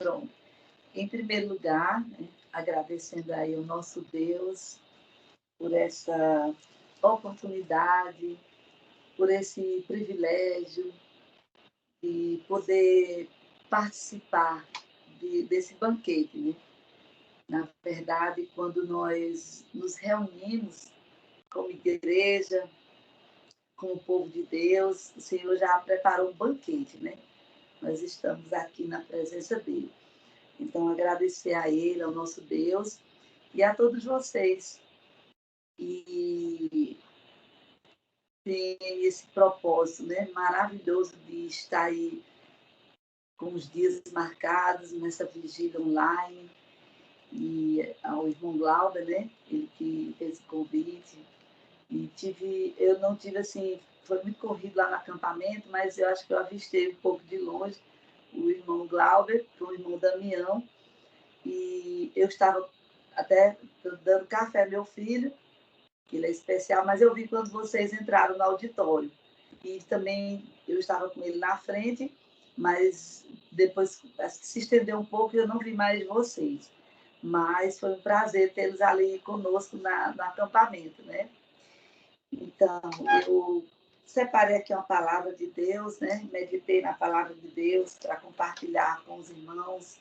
Pronto. Em primeiro lugar, né, agradecendo aí ao nosso Deus por essa oportunidade, por esse privilégio de poder participar desse banquete, né? Na verdade, quando nós nos reunimos como igreja, com o povo de Deus, o Senhor já preparou um banquete, né? Nós estamos aqui na presença dele. Então, agradecer a ele, ao nosso Deus, e a todos vocês que têm esse propósito, né, maravilhoso de estar aí com os dias marcados nessa vigília online, e ao irmão Glauber, né, ele que fez o convite. E eu não tive assim, foi muito corrido lá no acampamento, mas eu acho que eu avistei um pouco de longe o irmão Glauber, com o irmão Damião, e eu estava até dando café ao meu filho, que ele é especial, mas eu vi quando vocês entraram no auditório. E também eu estava com ele na frente, mas depois se estendeu um pouco e eu não vi mais vocês. Mas foi um prazer tê-los ali conosco no acampamento, né? Então, eu separei aqui uma palavra de Deus, né? Meditei na palavra de Deus para compartilhar com os irmãos,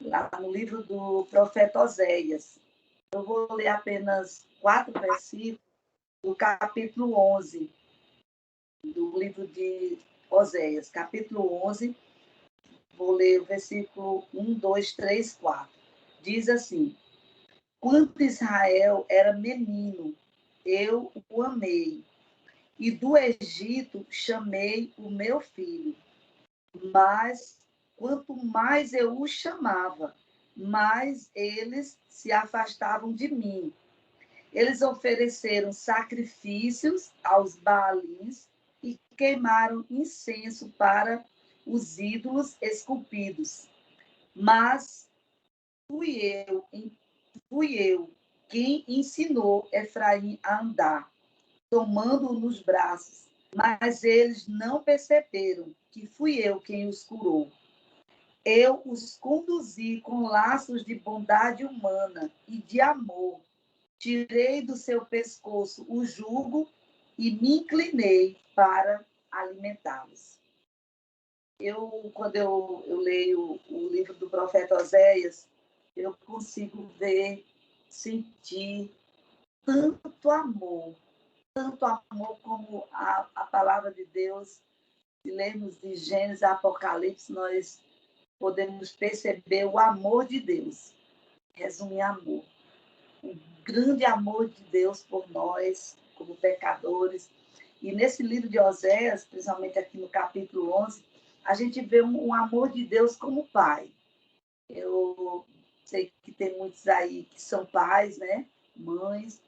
lá no livro do profeta Oséias. Eu vou ler apenas 4 versículos do capítulo 11 do livro de Oséias, capítulo 11. Vou ler o versículo 1, 2, 3, 4. Diz assim: quando Israel era menino, eu o amei, e do Egito chamei o meu filho. Mas quanto mais eu o chamava, mais eles se afastavam de mim. Eles ofereceram sacrifícios aos Baalins e queimaram incenso para os ídolos esculpidos. Mas fui eu, fui eu quem ensinou Efraim a andar, tomando-o nos braços. Mas eles não perceberam que fui eu quem os curou. Eu os conduzi com laços de bondade humana e de amor. Tirei do seu pescoço o jugo e me inclinei para alimentá-los. Quando eu leio o livro do profeta Oséias, eu consigo ver, sentir tanto amor como a palavra de Deus. Se lermos de Gênesis a Apocalipse, nós podemos perceber o amor de Deus. Resume amor. O grande amor de Deus por nós, como pecadores. E nesse livro de Oséias, principalmente aqui no capítulo 11, a gente vê um amor de Deus como pai. Eu sei que tem muitos aí que são pais, né? Mães.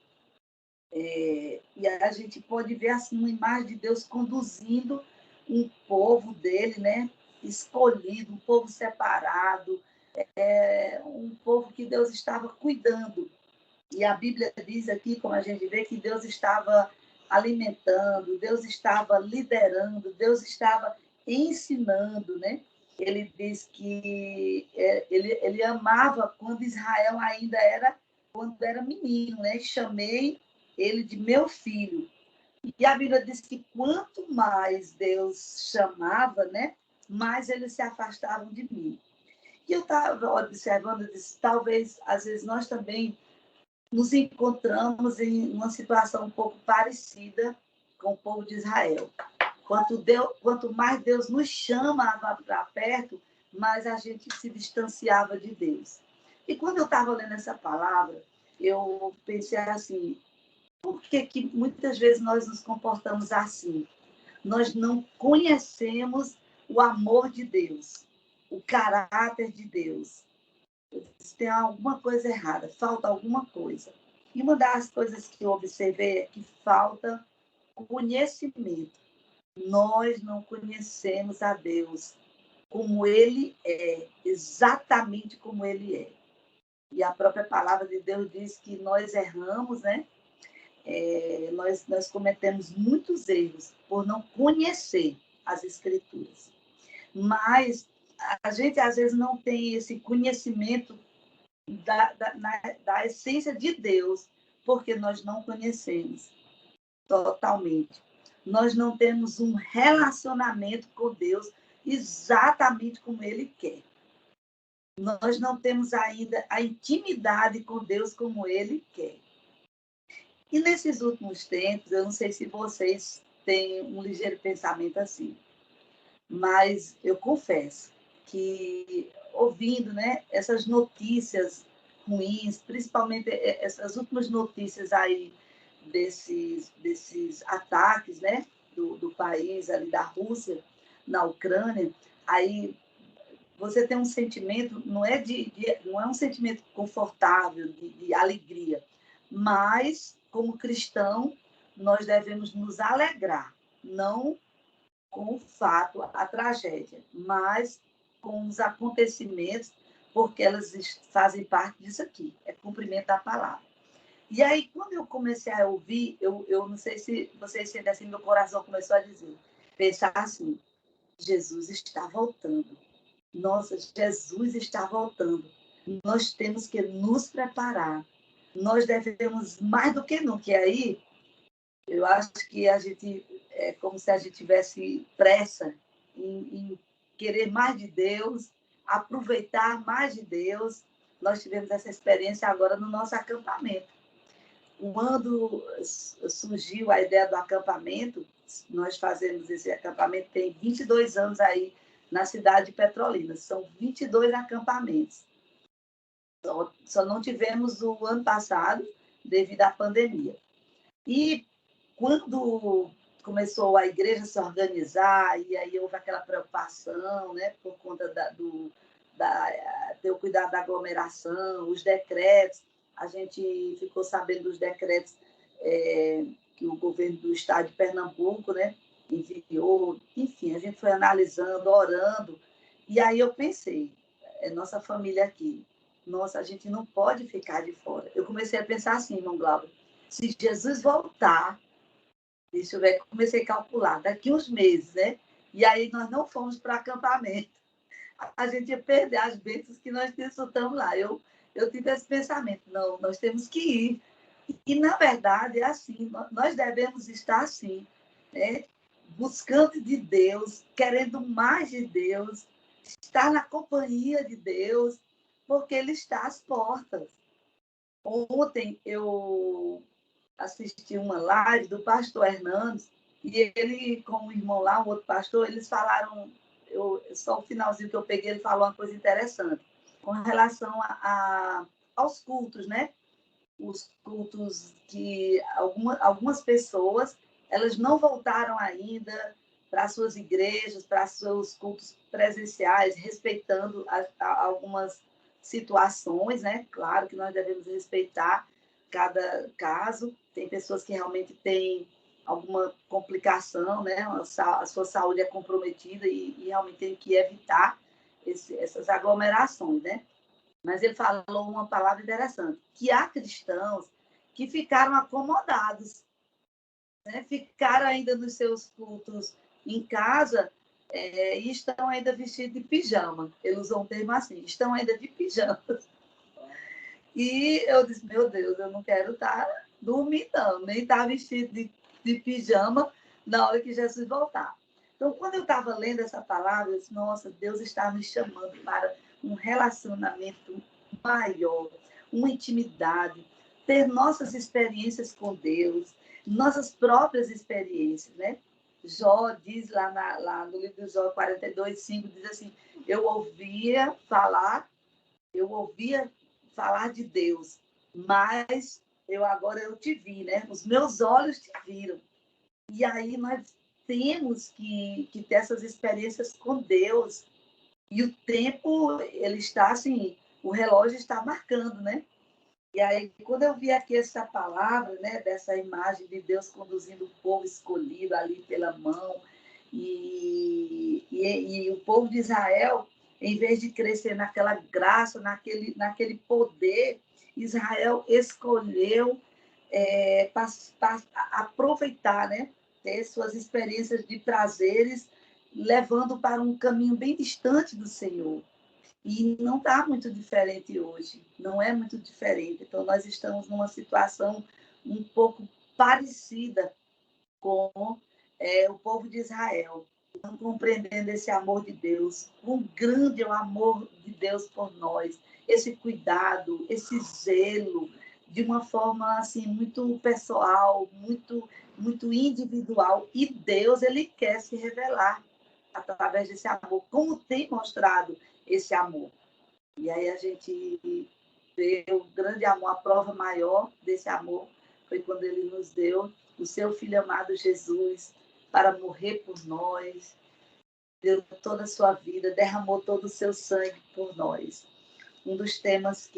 E a gente pode ver assim, uma imagem de Deus conduzindo um povo dele, né? Escolhido, um povo separado, um povo que Deus estava cuidando. E a Bíblia diz aqui, como a gente vê, que Deus estava alimentando, Deus estava liderando, Deus estava ensinando, né? Ele diz que ele amava quando Israel ainda quando era menino, né? Chamei ele de meu filho. E a Bíblia diz que quanto mais Deus chamava, né? Mais eles se afastavam de mim. E eu estava observando, disse, talvez, às vezes, nós também nos encontramos em uma situação um pouco parecida com o povo de Israel. Quanto mais Deus nos chamava para perto, mais a gente se distanciava de Deus. E quando eu estava lendo essa palavra, eu pensei assim, por que muitas vezes nós nos comportamos assim? Nós não conhecemos o amor de Deus, o caráter de Deus. Tem alguma coisa errada, falta alguma coisa. E uma das coisas que eu observei é que falta conhecimento. Nós não conhecemos a Deus como Ele é, exatamente como Ele é. E a própria palavra de Deus diz que nós erramos, né? Nós cometemos muitos erros por não conhecer as Escrituras. Mas a gente, às vezes, não tem esse conhecimento da essência de Deus, porque nós não conhecemos totalmente. Nós não temos um relacionamento com Deus exatamente como Ele quer. Nós não temos ainda a intimidade com Deus como Ele quer. E nesses últimos tempos, eu não sei se vocês têm um ligeiro pensamento assim, mas eu confesso que, ouvindo, né, essas notícias ruins, principalmente essas últimas notícias aí desses ataques, né, do país ali da Rússia na Ucrânia, aí você tem um sentimento, não é um sentimento confortável, de alegria, mas, como cristão, nós devemos nos alegrar, não com o fato, a tragédia, mas com os acontecimentos, porque elas fazem parte disso aqui, é cumprimento da palavra. E aí, quando eu comecei a ouvir, eu não sei se vocês sentem assim, meu coração começou a dizer, pensar assim, Jesus está voltando. Nossa, Jesus está voltando. Nós temos que nos preparar. Nós devemos, mais do que nunca, e aí, eu acho que a gente, é como se a gente tivesse pressa em querer mais de Deus, aproveitar mais de Deus. Nós tivemos essa experiência agora no nosso acampamento. Quando surgiu a ideia do acampamento, nós fazemos esse acampamento, tem 22 anos aí na cidade de Petrolina, são 22 acampamentos. Só não tivemos o ano passado, devido à pandemia. E quando começou a igreja se organizar, e aí houve aquela preocupação, né, por conta ter o cuidado da aglomeração, os decretos, a gente ficou sabendo dos decretos que o governo do estado de Pernambuco, né, enviou, enfim, a gente foi analisando, orando, e aí eu pensei, nossa família aqui, nossa, a gente não pode ficar de fora. Eu comecei a pensar assim, irmão Glauber, se Jesus voltar, deixa eu ver, comecei a calcular, daqui uns meses, né? E aí nós não fomos para acampamento. A gente ia perder as bênçãos que nós desfrutamos lá. Eu tive esse pensamento, não, nós temos que ir. E, na verdade, é assim, nós devemos estar assim, né? Buscando de Deus, querendo mais de Deus, estar na companhia de Deus, porque Ele está às portas. Ontem eu assisti uma live do pastor Hernandes, e ele, com o irmão lá, um outro pastor, eles falaram, só o finalzinho que eu peguei, ele falou uma coisa interessante, com relação aos cultos, né? Os cultos que algumas pessoas, elas não voltaram ainda para suas igrejas, para seus cultos presenciais, respeitando algumas situações, né? Claro que nós devemos respeitar cada caso. Tem pessoas que realmente têm alguma complicação, né? A sua saúde é comprometida e realmente tem que evitar essas aglomerações, né? Mas ele falou uma palavra interessante, que há cristãos que ficaram acomodados, né? Ficaram ainda nos seus cultos em casa e estão ainda vestidos de pijama. Ele usou um termo assim, estão ainda de pijama. E eu disse, meu Deus, eu não quero estar dormindo, não, nem estar vestido de pijama na hora que Jesus voltar. Então, quando eu estava lendo essa palavra, eu disse, nossa, Deus está me chamando para um relacionamento maior, uma intimidade, ter nossas experiências com Deus, nossas próprias experiências, né? Jó diz lá no livro de Jó 42:5, diz assim, eu ouvia falar de Deus, mas agora eu te vi, né? Os meus olhos te viram. E aí nós temos que ter essas experiências com Deus. E o tempo, ele está assim, o relógio está marcando, né? E aí, quando eu vi aqui essa palavra, né, dessa imagem de Deus conduzindo o povo escolhido ali pela mão, e o povo de Israel, em vez de crescer naquela graça, naquele poder, Israel escolheu aproveitar, né, ter suas experiências de prazeres levando para um caminho bem distante do Senhor. E não está muito diferente hoje, não é muito diferente. Então, nós estamos numa situação um pouco parecida com o povo de Israel, não compreendendo esse amor de Deus, quão grande é o amor de Deus por nós, esse cuidado, esse zelo, de uma forma assim muito pessoal, muito individual. E Deus, ele quer se revelar através desse amor, como tem mostrado esse amor. E aí a gente vê o grande amor, a prova maior desse amor foi quando ele nos deu o seu Filho amado Jesus para morrer por nós, deu toda a sua vida, derramou todo o seu sangue por nós. Um dos temas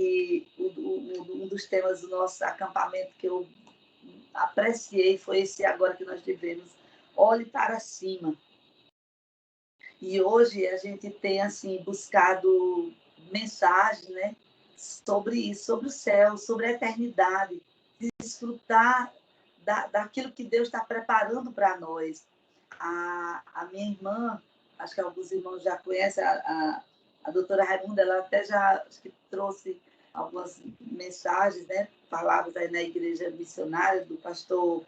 do nosso acampamento que eu apreciei foi esse agora que nós tivemos, olhe para cima. E hoje a gente tem assim buscado mensagens, né, sobre isso, sobre o céu, sobre a eternidade, desfrutar daquilo que Deus está preparando para nós. A minha irmã, acho que alguns irmãos já conhecem, a doutora Raimunda, ela até já acho que trouxe algumas mensagens, né, palavras aí na igreja missionária do pastor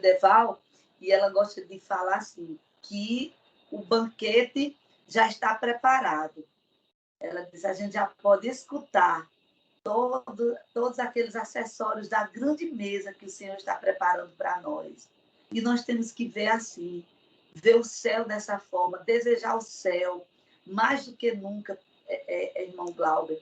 Deval, e ela gosta de falar assim, que o banquete já está preparado. Ela diz, a gente já pode escutar todos aqueles acessórios da grande mesa que o Senhor está preparando para nós. E nós temos que ver assim, ver o céu dessa forma, desejar o céu, mais do que nunca, irmão Glauber.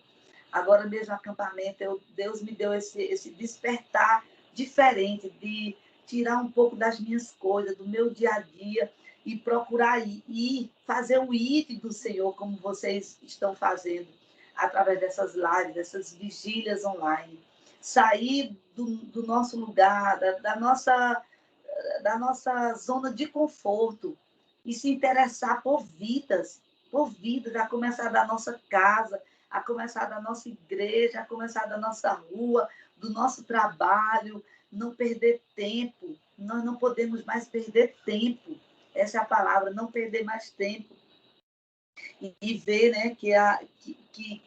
Agora mesmo, acampamento, Deus me deu esse despertar diferente, de tirar um pouco das minhas coisas, do meu dia a dia, e procurar ir fazer o ID do Senhor, como vocês estão fazendo, através dessas lives, dessas vigílias online. Sair do nosso lugar, da nossa zona de conforto, e se interessar por vidas, a começar da nossa casa, a começar da nossa igreja, a começar da nossa rua, do nosso trabalho, não perder tempo. Nós não podemos mais perder tempo. Essa é a palavra, não perder mais tempo. E ver, né, que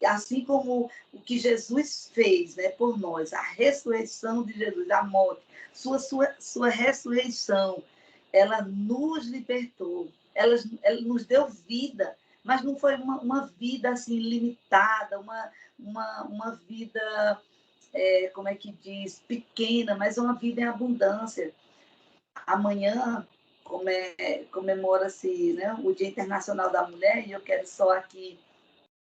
assim como o que Jesus fez, né, por nós, a ressurreição de Jesus, a morte, sua ressurreição, ela nos libertou, ela nos deu vida, mas não foi uma vida assim limitada, uma vida, como é que diz, pequena, mas uma vida em abundância. Amanhã comemora-se, né, o Dia Internacional da Mulher, e eu quero só aqui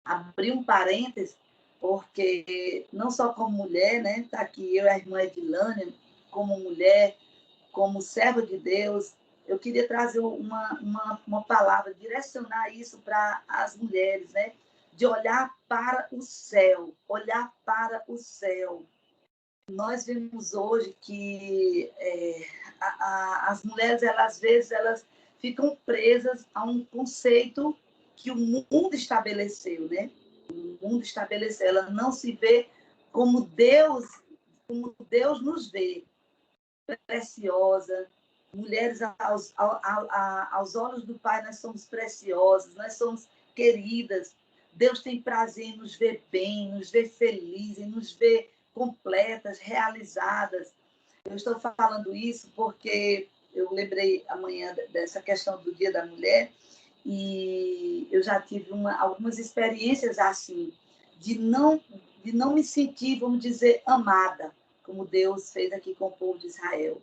abrir um parênteses, porque não só como mulher, né, está aqui eu e a irmã Edilânia, como mulher, como serva de Deus, eu queria trazer uma palavra, direcionar isso para as mulheres, né, de olhar para o céu, olhar para o céu. Nós vemos hoje que as mulheres, às vezes, elas ficam presas a um conceito que o mundo estabeleceu, né? O mundo estabeleceu. Ela não se vê como Deus nos vê, preciosa. Mulheres, aos olhos do Pai, nós somos preciosas, nós somos queridas. Deus tem prazer em nos ver bem, nos ver felizes, em nos ver completas, realizadas. Eu estou falando isso porque eu lembrei amanhã dessa questão do Dia da Mulher, e eu já tive algumas experiências assim, de não me sentir, vamos dizer, amada, como Deus fez aqui com o povo de Israel.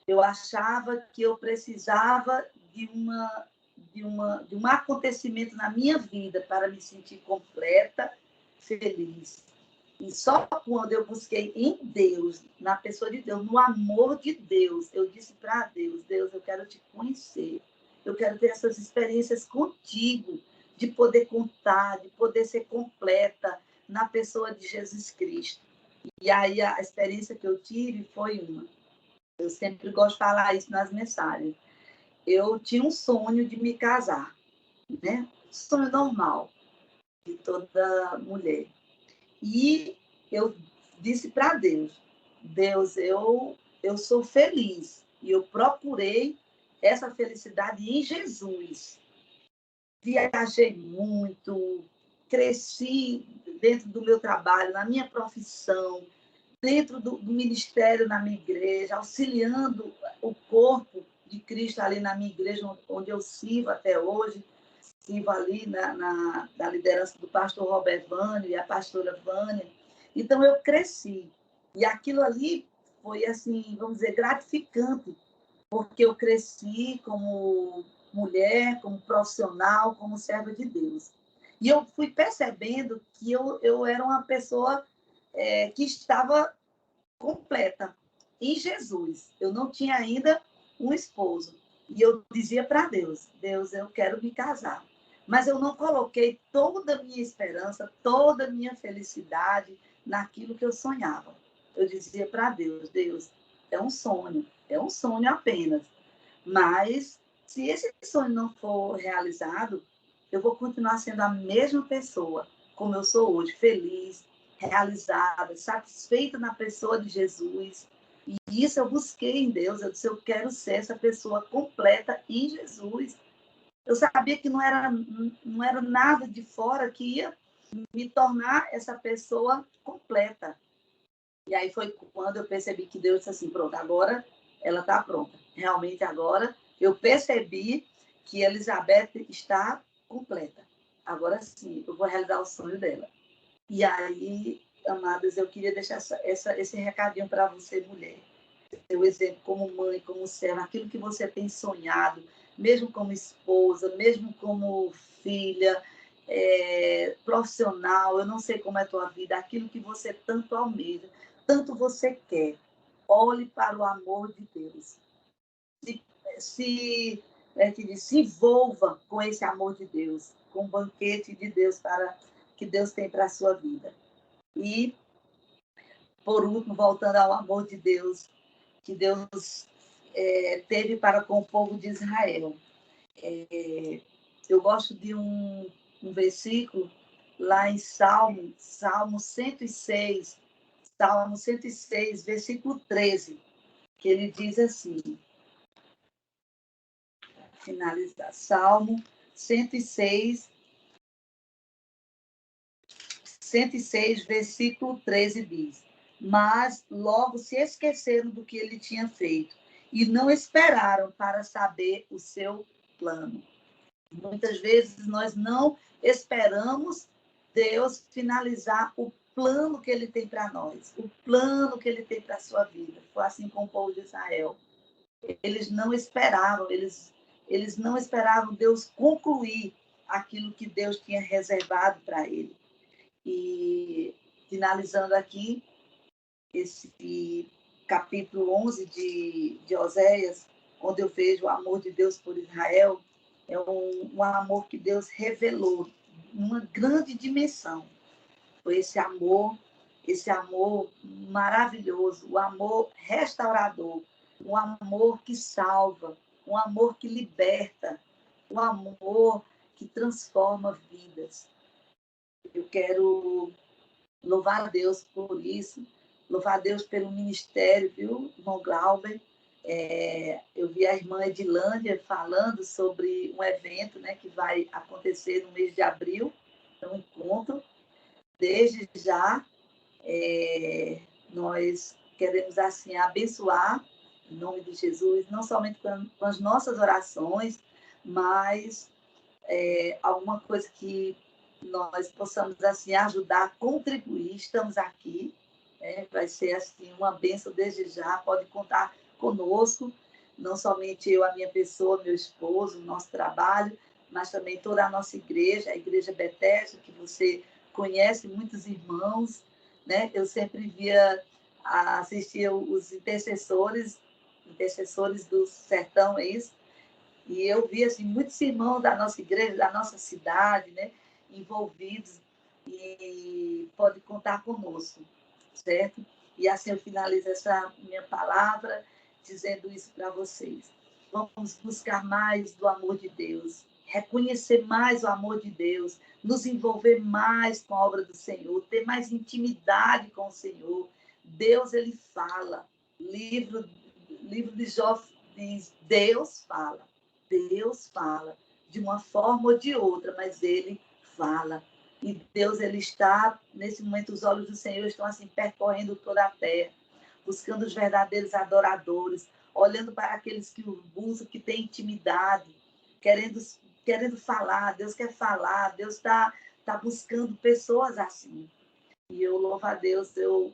Eu achava que eu precisava de um acontecimento na minha vida para me sentir completa, feliz. E só quando eu busquei em Deus, na pessoa de Deus, no amor de Deus, eu disse para Deus, Deus, eu quero te conhecer. Eu quero ter essas experiências contigo, de poder contar, de poder ser completa na pessoa de Jesus Cristo. E aí a experiência que eu tive foi uma. Eu sempre gosto de falar isso nas mensagens. Eu tinha um sonho de me casar, né? Sonho normal de toda mulher. E eu disse para Deus, Deus, eu sou feliz. E eu procurei essa felicidade em Jesus. Viajei muito, cresci dentro do meu trabalho, na minha profissão, dentro do ministério na minha igreja, auxiliando o corpo de Cristo ali na minha igreja, onde eu sirvo até hoje. Sirvo ali na liderança do pastor Roberto Vânio e a pastora Vânia. Então, eu cresci. E aquilo ali foi, assim, vamos dizer, gratificante, porque eu cresci como mulher, como profissional, como serva de Deus. E eu fui percebendo que eu era uma pessoa que estava completa em Jesus. Eu não tinha ainda um esposo. E eu dizia para Deus, Deus, eu quero me casar. Mas eu não coloquei toda a minha esperança, toda a minha felicidade naquilo que eu sonhava. Eu dizia para Deus, Deus, é um sonho apenas. Mas, se esse sonho não for realizado, eu vou continuar sendo a mesma pessoa, como eu sou hoje, feliz, realizada, satisfeita na pessoa de Jesus. E isso eu busquei em Deus. Eu disse, eu quero ser essa pessoa completa em Jesus. Eu sabia que não era nada de fora que ia me tornar essa pessoa completa. E aí foi quando eu percebi que Deus disse assim, pronto, agora ela está pronta. Realmente agora eu percebi que Elizabeth está completa. Agora sim, eu vou realizar o sonho dela. E aí, amadas, eu queria deixar esse recadinho para você, mulher. Seu exemplo como mãe, como serva, aquilo que você tem sonhado, mesmo como esposa, mesmo como filha, profissional, eu não sei como é a tua vida, aquilo que você tanto almeja, tanto você quer. Olhe para o amor de Deus. Se envolva com esse amor de Deus, com o banquete de Deus que Deus tem para a sua vida. E, por último, voltando ao amor de Deus, que Deus teve para com o povo de Israel. Eu gosto de um versículo lá em Salmo 106, versículo 13, que ele diz assim, finalizar, Salmo 106, versículo 13 diz, mas logo se esqueceram do que ele tinha feito e não esperaram para saber o seu plano. Muitas vezes nós não esperamos Deus finalizar o plano que ele tem para nós, o plano que ele tem para a sua vida. Foi assim com o povo de Israel. Eles não esperavam, eles não esperavam Deus concluir aquilo que Deus tinha reservado para ele. E, finalizando aqui, esse capítulo 11 de Oséias, onde eu vejo o amor de Deus por Israel, é um amor que Deus revelou, uma grande dimensão. Foi esse amor maravilhoso, o amor restaurador, um amor que salva, um amor que liberta, um amor que transforma vidas. Eu quero louvar a Deus por isso, louvar a Deus pelo ministério, viu, irmão Glauber? Eu vi a irmã Edilândia falando sobre um evento, né, que vai acontecer no mês de abril, um encontro. Desde já, nós queremos assim abençoar, em nome de Jesus, não somente com as nossas orações, mas alguma coisa que nós possamos assim ajudar, contribuir. Estamos aqui, vai ser assim uma bênção desde já. Pode contar conosco, não somente eu, a minha pessoa, meu esposo, o nosso trabalho, mas também toda a nossa igreja, a Igreja Betesda, que você conhece, muitos irmãos, né? Eu sempre assistia os intercessores do sertão, é isso? E eu vi assim, muitos irmãos da nossa igreja, da nossa cidade, né, envolvidos, e pode contar conosco, certo? E assim eu finalizo essa minha palavra dizendo isso para vocês. Vamos buscar mais do amor de Deus, reconhecer mais o amor de Deus, nos envolver mais com a obra do Senhor, ter mais intimidade com o Senhor. Deus, ele fala. Livro de Jó diz, Deus fala de uma forma ou de outra, mas ele fala. E Deus, ele está, nesse momento, os olhos do Senhor estão assim, percorrendo toda a terra, buscando os verdadeiros adoradores, olhando para aqueles que o buscam, que têm intimidade, querendo falar. Deus quer falar, Deus está buscando pessoas assim. E eu louvo a Deus, eu